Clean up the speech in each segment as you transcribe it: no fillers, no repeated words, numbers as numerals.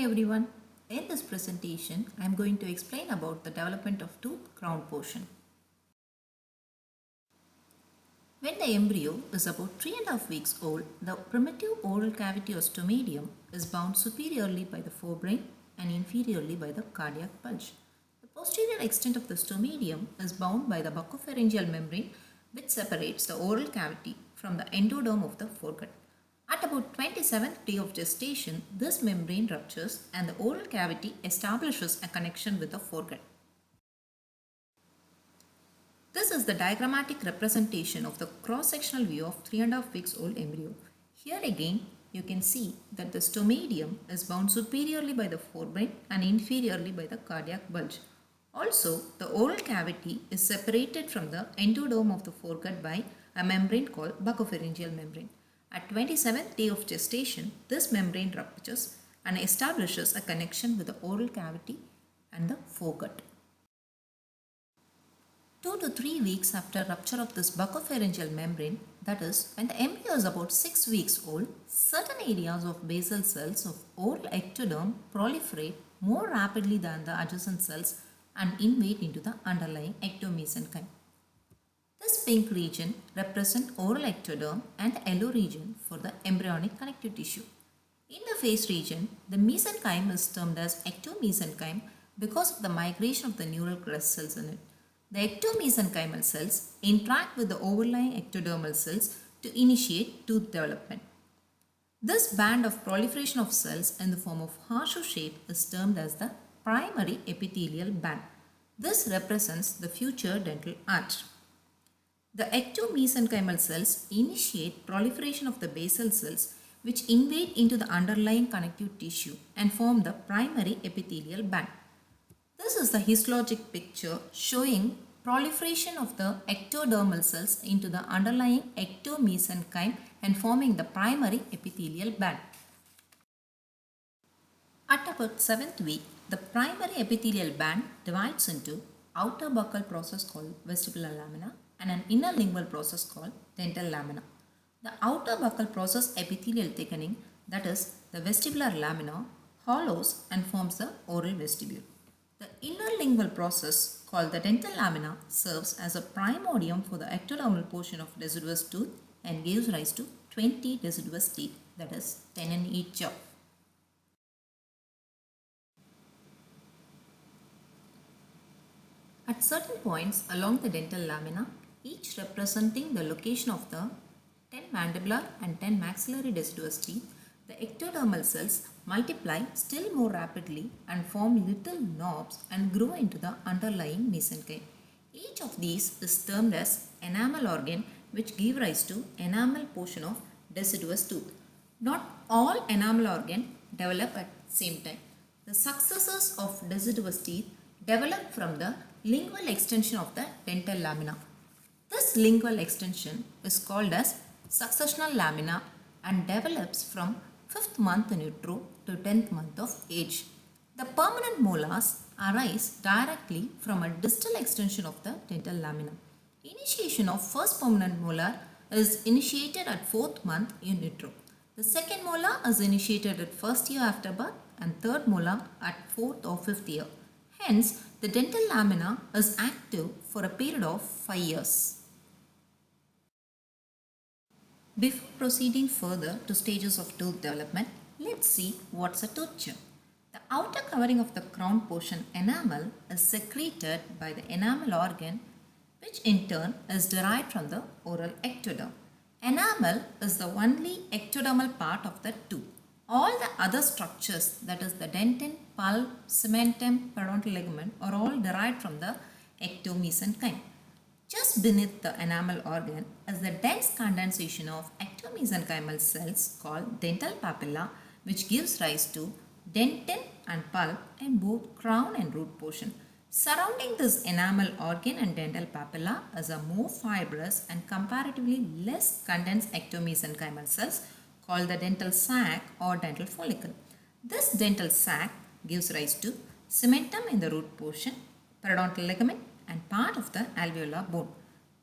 everyone. In this presentation, I am going to explain about the development of tooth crown portion. When the embryo is about 3.5 weeks old, the primitive oral cavity or stomatium is bound superiorly by the forebrain and inferiorly by the cardiac bulge. The posterior extent of the stomatium is bound by the buccopharyngeal membrane, which separates the oral cavity from the endoderm of the foregut. At about 27th day of gestation, this membrane ruptures and the oral cavity establishes a connection with the foregut. This is the diagrammatic representation of the cross-sectional view of 3.5 weeks old embryo. Here again, you can see that the stomatium is bound superiorly by the forebrain and inferiorly by the cardiac bulge. Also, the oral cavity is separated from the endoderm of the foregut by a membrane called buccopharyngeal membrane. At 27th day of gestation, this membrane ruptures and establishes a connection with the oral cavity and the foregut. 2 to 3 weeks after rupture of this buccopharyngeal membrane, that is, when the embryo is about 6 weeks old, certain areas of basal cells of oral ectoderm proliferate more rapidly than the adjacent cells and invade into the underlying ectomesenchyme. This pink region represents oral ectoderm and the yellow region for the embryonic connective tissue. In the face region, the mesenchyme is termed as ectomesenchyme because of the migration of the neural crest cells in it. The ectomesenchymal cells interact with the overlying ectodermal cells to initiate tooth development. This band of proliferation of cells in the form of horseshoe shape is termed as the primary epithelial band. This represents the future dental arch. The ectomesenchymal cells initiate proliferation of the basal cells which invade into the underlying connective tissue and form the primary epithelial band. This is the histologic picture showing proliferation of the ectodermal cells into the underlying ectomesenchyme and forming the primary epithelial band. At about 7th week, the primary epithelial band divides into outer buccal process called vestibular lamina and an inner lingual process called dental lamina. The outer buccal process epithelial thickening, that is the vestibular lamina, hollows and forms the oral vestibule. The inner lingual process called the dental lamina serves as a primordium for the ectodermal portion of deciduous tooth and gives rise to 20 deciduous teeth, that is 10 in each jaw. At certain points along the dental lamina, each representing the location of the 10 mandibular and 10 maxillary deciduous teeth, the ectodermal cells multiply still more rapidly and form little knobs and grow into the underlying mesenchyme. Each of these is termed as enamel organ, which give rise to enamel portion of deciduous tooth. Not all enamel organ develop at same time. The successors of deciduous teeth develop from the lingual extension of the dental lamina. This lingual extension is called as successional lamina and develops from 5th month in utero to 10th month of age. The permanent molars arise directly from a distal extension of the dental lamina. Initiation of first permanent molar is initiated at 4th month in utero. The second molar is initiated at first year after birth and third molar at 4th or 5th year. Hence, the dental lamina is active for a period of 5 years. Before proceeding further to stages of tooth development, let's see what's a tooth gem. The outer covering of the crown portion enamel is secreted by the enamel organ, which in turn is derived from the oral ectoderm. Enamel is the only ectodermal part of the tooth. All the other structures, that is the dentin, pulp, cementum, periodontal ligament, are all derived from the ectomesenchyme. Just beneath the enamel organ is the dense condensation of ectomesenchymal cells called dental papilla, which gives rise to dentin and pulp in both crown and root portion. Surrounding this enamel organ and dental papilla is a more fibrous and comparatively less condensed ectomesenchymal cells called the dental sac or dental follicle. This dental sac gives rise to cementum in the root portion, periodontal ligament, and part of the alveolar bone.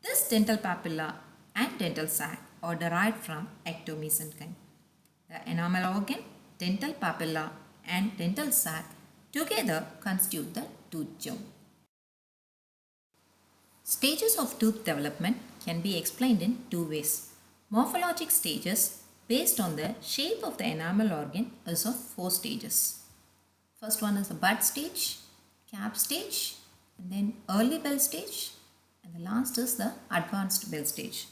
This dental papilla and dental sac are derived from ectomesenchyme. The enamel organ, dental papilla, and dental sac together constitute the tooth jaw. Stages of tooth development can be explained in two ways. Morphologic stages based on the shape of the enamel organ is of four stages. First one is the bud stage, cap stage, and then early bell stage, and the last is the advanced bell stage.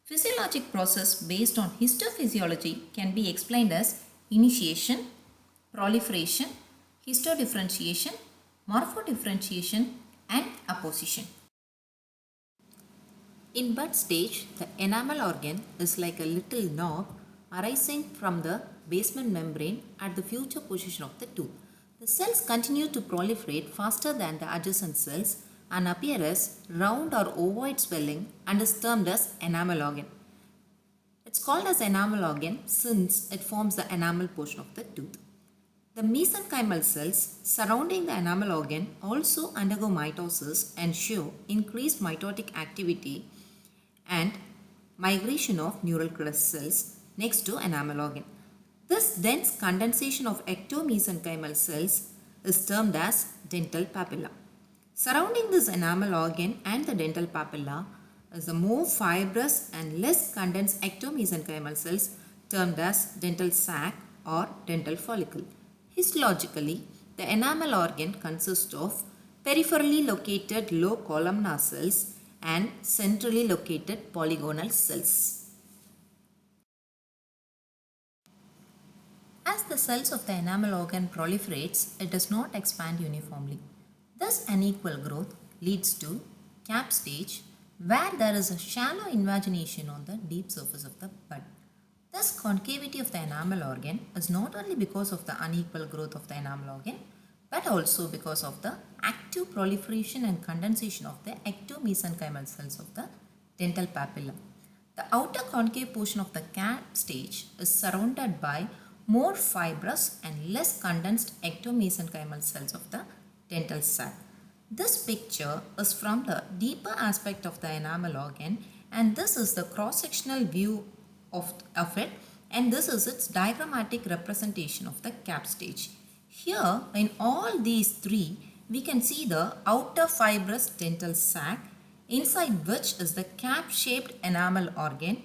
Physiologic process based on histophysiology can be explained as initiation, proliferation, histodifferentiation, morphodifferentiation, and apposition. In bud stage, the enamel organ is like a little knob arising from the basement membrane at the future position of the tooth. The cells continue to proliferate faster than the adjacent cells and appear as round or ovoid swelling and is termed as enamel organ. It's called as enamel organ since it forms the enamel portion of the tooth. The mesenchymal cells surrounding the enamel organ also undergo mitosis and show increased mitotic activity and migration of neural crest cells next to enamel organ. This dense condensation of ectomesenchymal cells is termed as dental papilla. Surrounding this enamel organ and the dental papilla is a more fibrous and less condensed ectomesenchymal cells termed as dental sac or dental follicle. Histologically, the enamel organ consists of peripherally located low columnar cells and centrally located polygonal cells. As the cells of the enamel organ proliferates, it does not expand uniformly. This unequal growth leads to cap stage, where there is a shallow invagination on the deep surface of the bud. This concavity of the enamel organ is not only because of the unequal growth of the enamel organ, but also because of the active proliferation and condensation of the ectomesenchymal cells of the dental papilla. The outer concave portion of the cap stage is surrounded by more fibrous and less condensed ectomesenchymal cells of the dental sac. This picture is from the deeper aspect of the enamel organ, and this is the cross-sectional view of it, and this is its diagrammatic representation of the cap stage. Here, in all these three, we can see the outer fibrous dental sac, inside which is the cap-shaped enamel organ.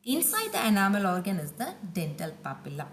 Inside the enamel organ is the dental papilla.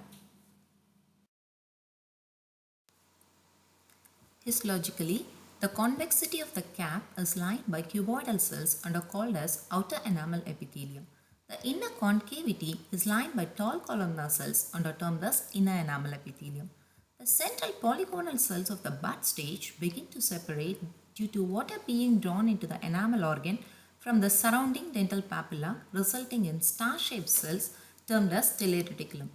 Histologically, the convexity of the cap is lined by cuboidal cells and are called as outer enamel epithelium. The inner concavity is lined by tall columnar cells and are termed as inner enamel epithelium. The central polygonal cells of the bud stage begin to separate due to water being drawn into the enamel organ from the surrounding dental papilla, resulting in star-shaped cells termed as stellate reticulum.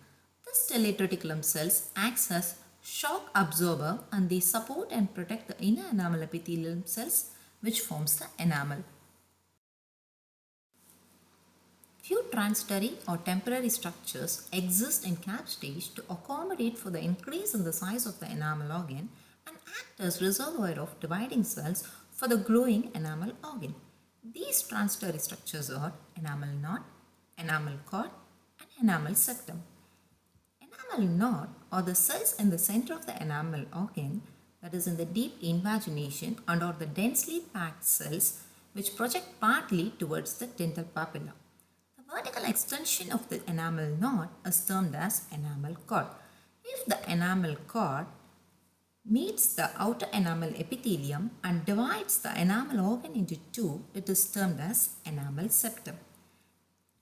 This stellate reticulum cells acts as shock absorber and they support and protect the inner enamel epithelium cells which forms the enamel. Few transitory or temporary structures exist in cap stage to accommodate for the increase in the size of the enamel organ and act as reservoir of dividing cells for the growing enamel organ. These transitory structures are enamel knot, enamel cord, and enamel septum. Enamel knot are the cells in the center of the enamel organ, that is in the deep invagination, and are the densely packed cells which project partly towards the dental papilla. The vertical extension of the enamel knot is termed as enamel cord. If the enamel cord meets the outer enamel epithelium and divides the enamel organ into two, it is termed as enamel septum.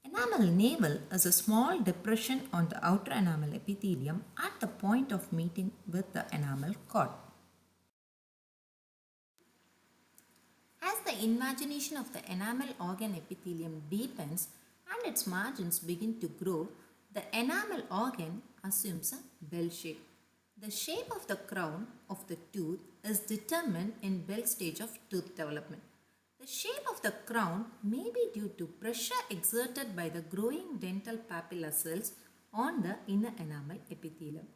Enamel navel is a small depression on the outer enamel epithelium at the point of meeting with the enamel cord. As the invagination of the enamel organ epithelium deepens and its margins begin to grow, the enamel organ assumes a bell shape. The shape of the crown of the tooth is determined in bell stage of tooth development. The shape of the crown may be due to pressure exerted by the growing dental papilla cells on the inner enamel epithelium.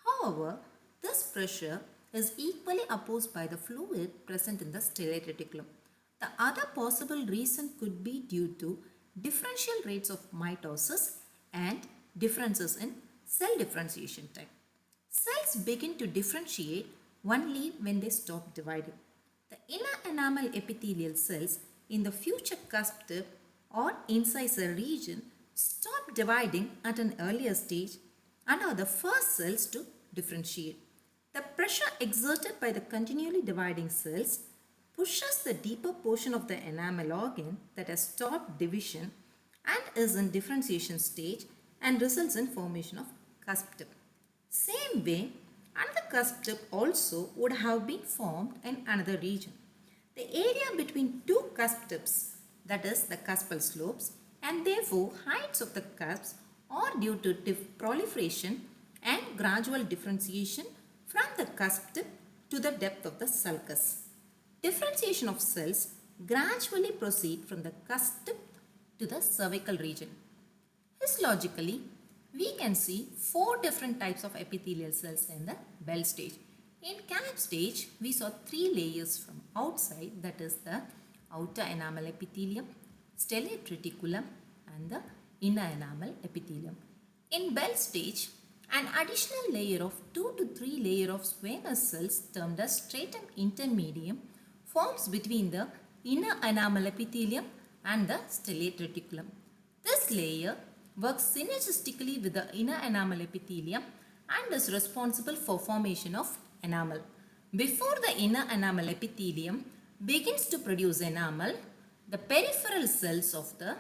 However, this pressure is equally opposed by the fluid present in the stellate reticulum. The other possible reason could be due to differential rates of mitosis and differences in cell differentiation time. Cells begin to differentiate only when they stop dividing. The inner enamel epithelial cells in the future cusp tip or incisor region stop dividing at an earlier stage and are the first cells to differentiate. The pressure exerted by the continually dividing cells pushes the deeper portion of the enamel organ that has stopped division and is in differentiation stage and results in formation of cusp tip. Same way, another cusp tip also would have been formed in another region. The area between two cusp tips, that is the cuspal slopes, and therefore heights of the cusps are due to proliferation and gradual differentiation from the cusp tip to the depth of the sulcus. Differentiation of cells gradually proceed from the cusp tip to the cervical region. Histologically, we can see four different types of epithelial cells in the Bell stage. In cap stage, we saw three layers from outside, that is the outer enamel epithelium, stellate reticulum and the inner enamel epithelium. In Bell stage, an additional layer of 2 to 3 layer of squamous cells termed as stratum intermedium forms between the inner enamel epithelium and the stellate reticulum. This layer works synergistically with the inner enamel epithelium and is responsible for formation of enamel. Before the inner enamel epithelium begins to produce enamel, the peripheral cells of the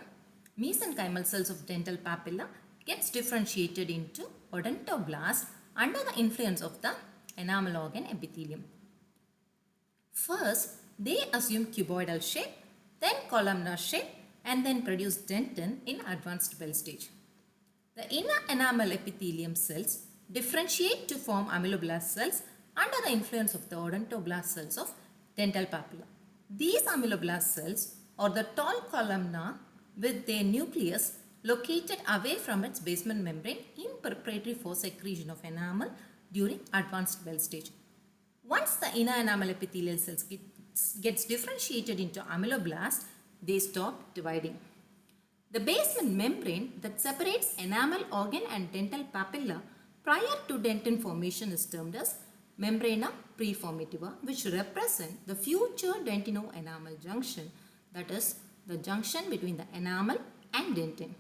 mesenchymal cells of dental papilla gets differentiated into odontoblast under the influence of the enamel organ epithelium. First, they assume cuboidal shape, then columnar shape, and then produce dentin in advanced Bell stage. The inner enamel epithelium cells differentiate to form ameloblast cells under the influence of the odontoblast cells of dental papilla. These ameloblast cells are the tall columna with their nucleus located away from its basement membrane in preparatory for secretion of enamel during advanced Bell stage. Once the inner enamel epithelial cells gets differentiated into ameloblast, they stop dividing. The basement membrane that separates enamel organ and dental papilla prior to dentin formation is termed as membrana preformativa, which represent the future dentino-enamel junction, that is the junction between the enamel and dentin.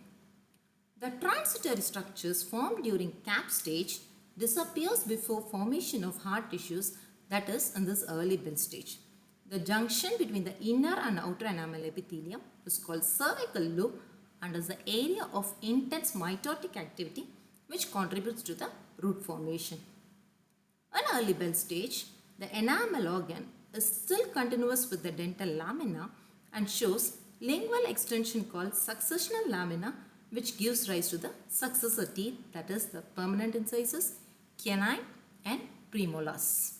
The transitory structures formed during cap stage disappears before formation of hard tissues, that is in this early Bell stage. The junction between the inner and outer enamel epithelium is called cervical loop and is the area of intense mitotic activity which contributes to the root formation. In early Bell stage, the enamel organ is still continuous with the dental lamina and shows lingual extension called successional lamina, which gives rise to the successor teeth, that is the permanent incisors, canine and premolars.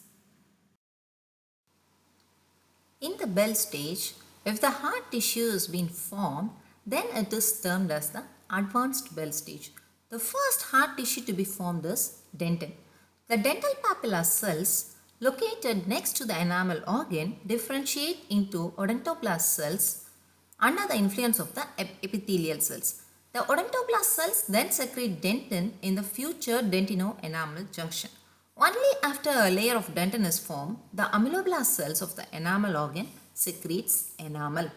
In the Bell stage, if the hard tissue has been formed, then it is termed as the advanced Bell stage. The first hard tissue to be formed is dentin. The dental papilla cells located next to the enamel organ differentiate into odontoblast cells under the influence of the epithelial cells. The odontoblast cells then secrete dentin in the future dentino-enamel junction. Only after a layer of dentin is formed, the ameloblast cells of the enamel organ secretes enamel.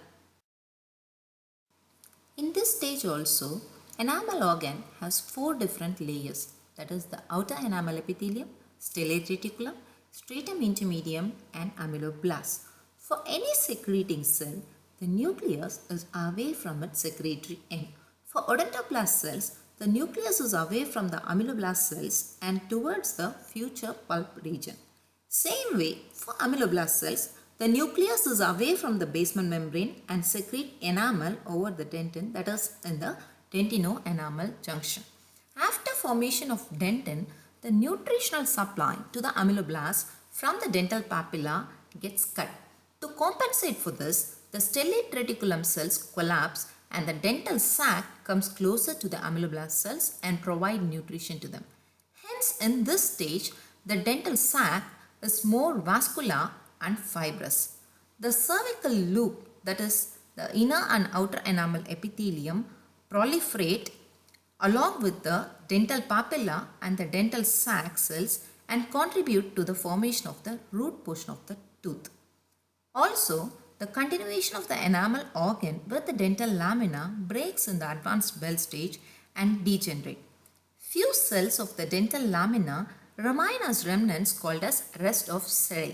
In this stage also, enamel organ has four different layers, that is the outer enamel epithelium, stellate reticulum, stratum intermedium and ameloblast. For any secreting cell, the nucleus is away from its secretory end. For odontoblast cells, the nucleus is away from the ameloblast cells and towards the future pulp region. Same way, for ameloblast cells, the nucleus is away from the basement membrane and secrete enamel over the dentin, that is in the dentino-enamel junction. After formation of dentin, the nutritional supply to the ameloblast from the dental papilla gets cut. To compensate for this, the stellate reticulum cells collapse and the dental sac comes closer to the ameloblast cells and provide nutrition to them. Hence, in this stage, the dental sac is more vascular and fibrous. The cervical loop, that is the inner and outer enamel epithelium, proliferate along with the dental papilla and the dental sac cells and contribute to the formation of the root portion of the tooth. Also, the continuation of the enamel organ with the dental lamina breaks in the advanced bell stage and degenerate. Few cells of the dental lamina remain as remnants called as rest of cell.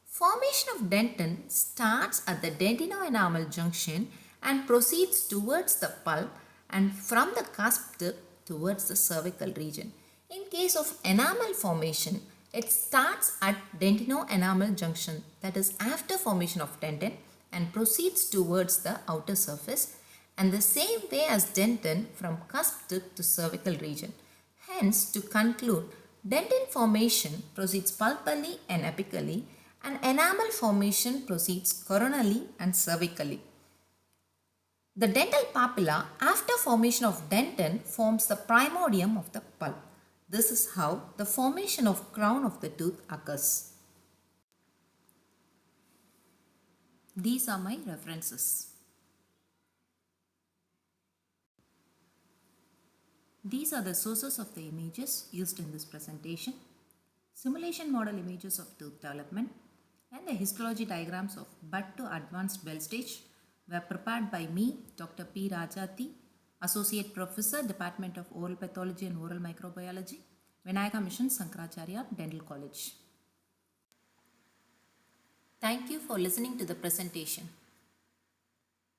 Formation of dentin starts at the dentino-enamel junction and proceeds towards the pulp and from the cusp tip towards the cervical region. In case of enamel formation, it starts at dentino-enamel junction, that is after formation of dentin, and proceeds towards the outer surface and the same way as dentin from cusp tip to cervical region. Hence, to conclude, dentin formation proceeds pulpally and apically and enamel formation proceeds coronally and cervically. The dental papilla after formation of dentin forms the primordium of the pulp. This is how the formation of crown of the tooth occurs. These are my references. These are the sources of the images used in this presentation. Simulation model images of tooth development and the histology diagrams of bud to advanced bell stage were prepared by me, Dr. P. Rajati, Associate Professor, Department of Oral Pathology and Oral Microbiology, Vinayaka Mission, Sankaracharya Dental College. Thank you for listening to the presentation.